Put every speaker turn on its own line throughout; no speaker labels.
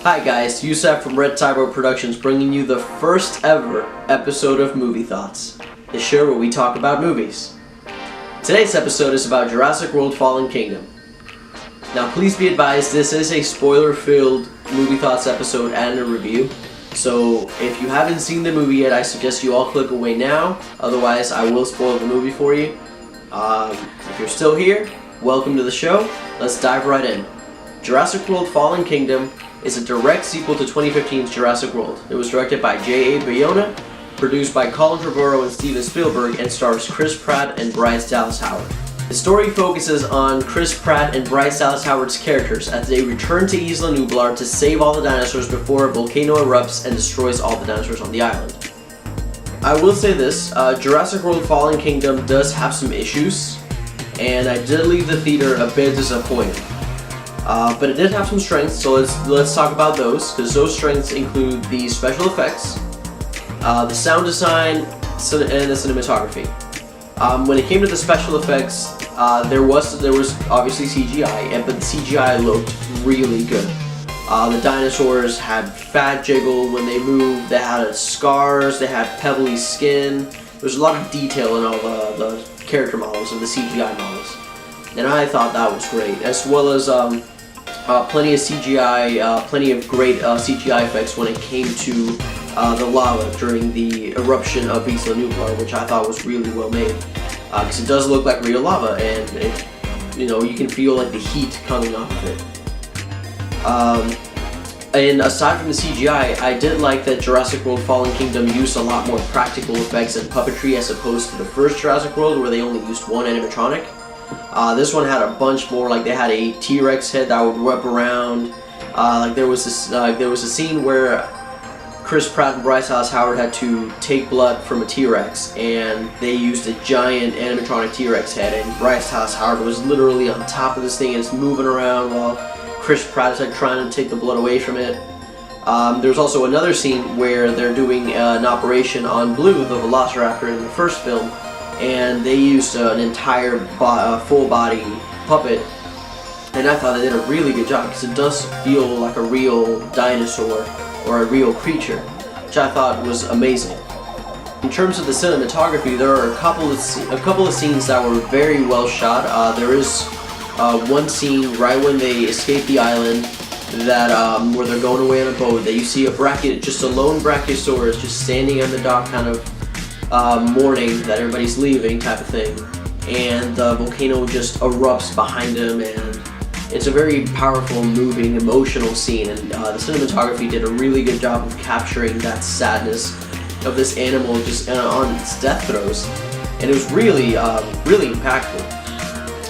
Hi guys, Yusef from Red Cyber Productions bringing you the first ever episode of Movie Thoughts, the show where we talk about movies. Today's episode is about Jurassic World Fallen Kingdom. Now please be advised, this is a spoiler-filled Movie Thoughts episode and a review. So if you haven't seen the movie yet, I suggest you all click away now, otherwise I will spoil the movie for you. If you're still here, welcome to the show. Let's dive right in. Jurassic World Fallen Kingdom is a direct sequel to 2015's Jurassic World. It was directed by J.A. Bayona, produced by Colin Trevorrow and Steven Spielberg, and stars Chris Pratt and Bryce Dallas Howard. The story focuses on Chris Pratt and Bryce Dallas Howard's characters as they return to Isla Nublar to save all the dinosaurs before a volcano erupts and destroys all the dinosaurs on the island. I will say this, Jurassic World Fallen Kingdom does have some issues, and I did leave the theater a bit disappointed. But it did have some strengths, so let's talk about those, because those strengths include the special effects, the sound design, and the cinematography. When it came to the special effects, there was obviously CGI, but the CGI looked really good. The dinosaurs had fat jiggle when they moved, they had scars, they had pebbly skin. There was a lot of detail in all the character models and the CGI models. And I thought that was great, as well as plenty of CGI, plenty of great CGI effects when it came to the lava during the eruption of Isla Nublar, which I thought was really well made. Because it does look like real lava, and you can feel like the heat coming off of it. And aside from the CGI, I did like that Jurassic World Fallen Kingdom used a lot more practical effects and puppetry as opposed to the first Jurassic World, where they only used one animatronic. This one had a bunch more. Like, they had a T-Rex head that would whip around. There was a scene where Chris Pratt and Bryce Dallas Howard had to take blood from a T-Rex, and they used a giant animatronic T-Rex head, and Bryce Dallas Howard was literally on top of this thing and it's moving around while Chris Pratt is like trying to take the blood away from it. There's also another scene where they're doing an operation on Blue, the Velociraptor in the first film, and they used an entire full-body puppet, and I thought they did a really good job because it does feel like a real dinosaur or a real creature, which I thought was amazing. In terms of the cinematography, there are a couple of scenes that were very well shot. There is one scene right when they escape the island that where they're going away on a boat, that you see just a lone brachiosaurus just standing on the dock, kind of mourning that everybody's leaving type of thing, and the volcano just erupts behind him, and it's a very powerful, moving, emotional scene, and the cinematography did a really good job of capturing that sadness of this animal just on its death throes, and it was really impactful.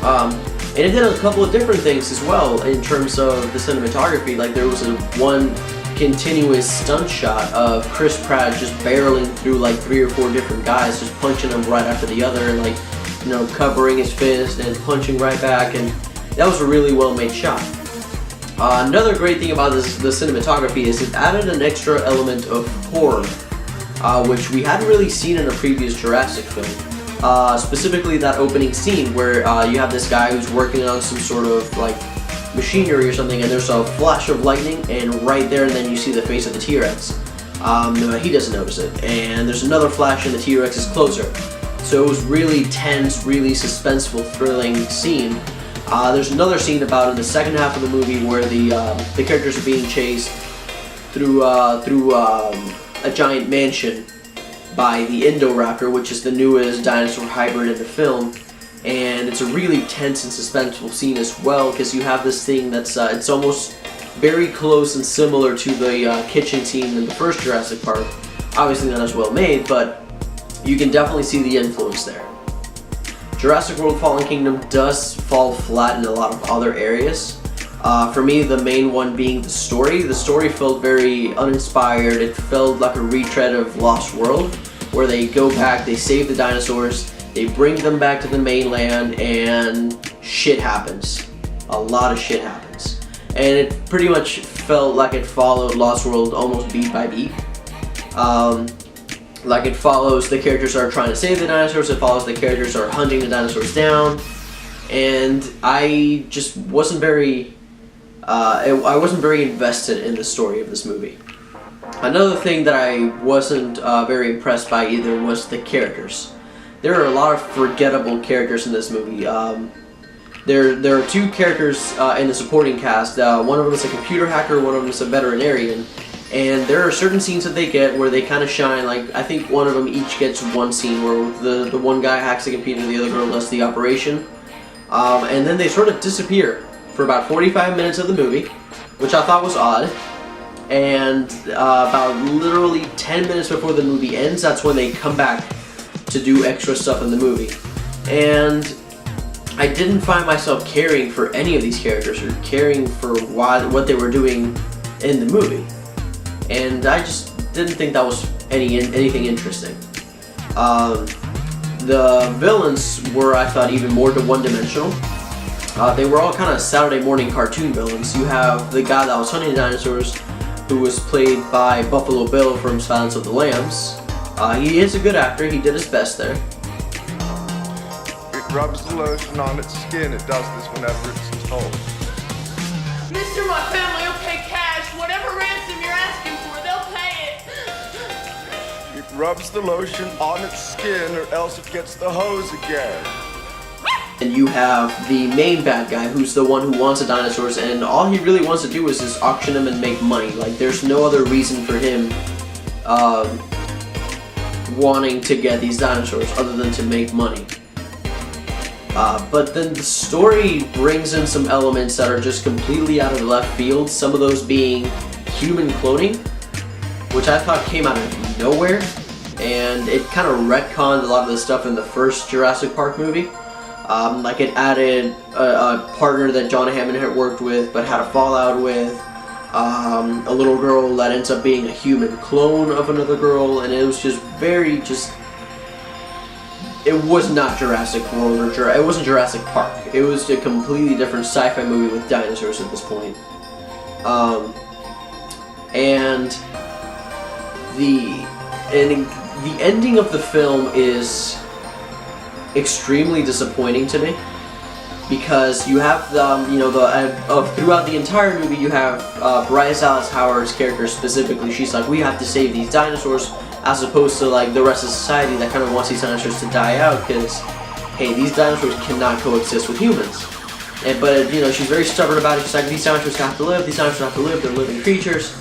And it did a couple of different things as well in terms of the cinematography. Like, there was one continuous stunt shot of Chris Pratt just barreling through like 3 or 4 different guys, just punching them right after the other, and like, covering his fist and punching right back, and that was a really well made shot. Another great thing about the cinematography is it added an extra element of horror, which we hadn't really seen in a previous Jurassic film. Specifically that opening scene where you have this guy who's working on some sort of like machinery or something, and there's a flash of lightning, and right there and then you see the face of the T-Rex. He doesn't notice it, and there's another flash and the T-Rex is closer. So it was really tense, really suspenseful, thrilling scene. There's another scene about in the second half of the movie where the characters are being chased through a giant mansion by the Indoraptor, which is the newest dinosaur hybrid in the film, and it's a really tense and suspenseful scene as well, because you have this thing that's it's almost very close and similar to the kitchen scene in the first Jurassic Park. Obviously not as well made, but you can definitely see the influence there. Jurassic World Fallen Kingdom does fall flat in a lot of other areas. For me, the main one being the story. The story felt very uninspired. It felt like a retread of Lost World, where they go back, they save the dinosaurs, they bring them back to the mainland, and shit happens. A lot of shit happens. And it pretty much felt like it followed Lost World almost beat by beat. Like, it follows the characters are trying to save the dinosaurs, it follows the characters are hunting the dinosaurs down, and I just wasn't very I wasn't very invested in the story of this movie. Another thing that I wasn't very impressed by either was the characters. There are a lot of forgettable characters in this movie. There are two characters in the supporting cast. One of them is a computer hacker, one of them is a veterinarian. And there are certain scenes that they get where they kind of shine. Like, I think one of them each gets one scene where the one guy hacks the computer and the other girl does the operation. And then they sort of disappear for about 45 minutes of the movie, which I thought was odd. And about literally 10 minutes before the movie ends, that's when they come back to do extra stuff in the movie. And I didn't find myself caring for any of these characters or caring for what they were doing in the movie. And I just didn't think that was anything interesting. The villains were, I thought, even more one-dimensional. They were all kind of Saturday morning cartoon villains. You have the guy that was hunting dinosaurs, who was played by Buffalo Bill from Silence of the Lambs. He is a good actor. He did his best there.
It rubs the lotion on its skin. It does this whenever it's told.
Mister, my family will pay cash. Whatever ransom you're asking for, they'll pay it.
It rubs the lotion on its skin or else it gets the hose again.
And you have the main bad guy, who's the one who wants the dinosaurs, and all he really wants to do is just auction them and make money. Like, there's no other reason for him wanting to get these dinosaurs other than to make money. But then the story brings in some elements that are just completely out of left field, some of those being human cloning, which I thought came out of nowhere, and it kind of retconned a lot of the stuff in the first Jurassic Park movie. Like, it added a partner that John Hammond had worked with but had a fallout with, a little girl that ends up being a human clone of another girl, and it was just it was not Jurassic World or it wasn't Jurassic Park. It was a completely different sci-fi movie with dinosaurs at this point. And the ending of the film is extremely disappointing to me, because you have throughout the entire movie you have Bryce Dallas Howard's character specifically. She's like, we have to save these dinosaurs, as opposed to like the rest of society that kind of wants these dinosaurs to die out because, hey, these dinosaurs cannot coexist with humans. But she's very stubborn about it. She's like, these dinosaurs have to live. These dinosaurs have to live. They're living creatures.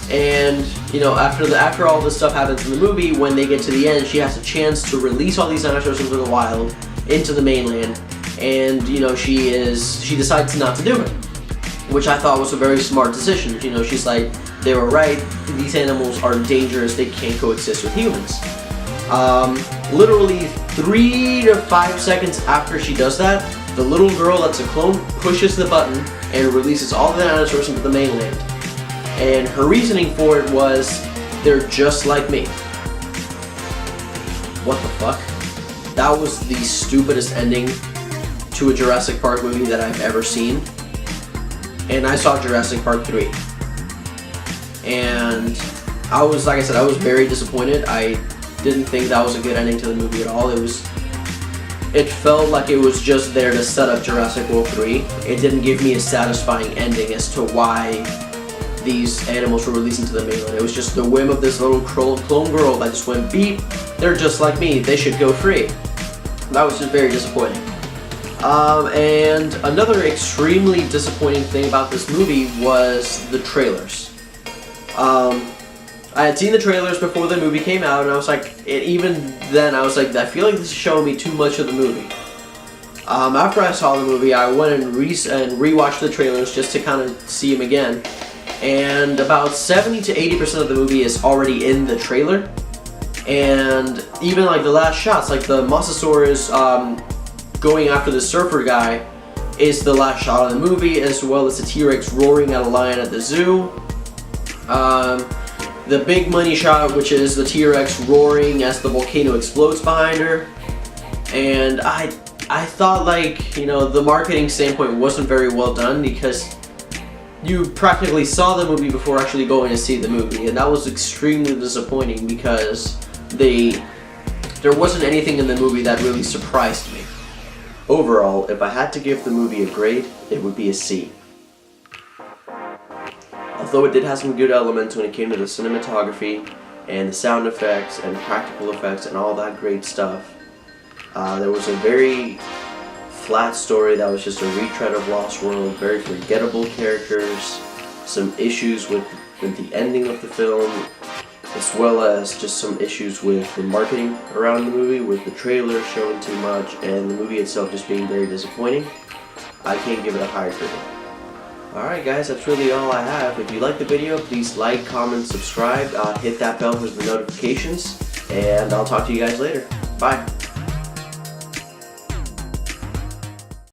And after all this stuff happens in the movie, when they get to the end, she has a chance to release all these dinosaurs into the wild, into the mainland, and she decides not to do it, which I thought was a very smart decision. She's like, they were right. These animals are dangerous. They can't coexist with humans. Literally 3 to 5 seconds after she does that, the little girl that's a clone pushes the button and releases all the dinosaurs into the mainland. And her reasoning for it was, they're just like me. What the fuck? That was the stupidest ending to a Jurassic Park movie that I've ever seen. And I saw Jurassic Park 3. And I was very disappointed. I didn't think that was a good ending to the movie at all. It felt like it was just there to set up Jurassic World 3. It didn't give me a satisfying ending as to why these animals were released into the mainland. It was just the whim of this little clone girl that just went, beep, they're just like me, they should go free. That was just very disappointing. And another extremely disappointing thing about this movie was the trailers. I had seen the trailers before the movie came out, and I was like, even then, I was like, I feel like this is showing me too much of the movie. After I saw the movie, I went and rewatched the trailers just to kind of see them again. And about 70 to 80% of the movie is already in the trailer. And even like the last shots, like the Mosasaurus going after the surfer guy, is the last shot of the movie, as well as the T-Rex roaring at a lion at the zoo. The big money shot, which is the T-Rex roaring as the volcano explodes behind her. And I thought, like, the marketing standpoint wasn't very well done, because you practically saw the movie before actually going to see the movie, and that was extremely disappointing because there wasn't anything in the movie that really surprised me. Overall, if I had to give the movie a grade, it would be a C. although it did have some good elements when it came to the cinematography and the sound effects and practical effects and all that great stuff, there was a very flat story that was just a retread of Lost World, very forgettable characters, some issues with the ending of the film, as well as just some issues with the marketing around the movie, with the trailer showing too much and the movie itself just being very disappointing. I can't give it a higher rating. Alright guys, that's really all I have. If you liked the video, please like, comment, subscribe, hit that bell for the notifications, and I'll talk to you guys later. Bye!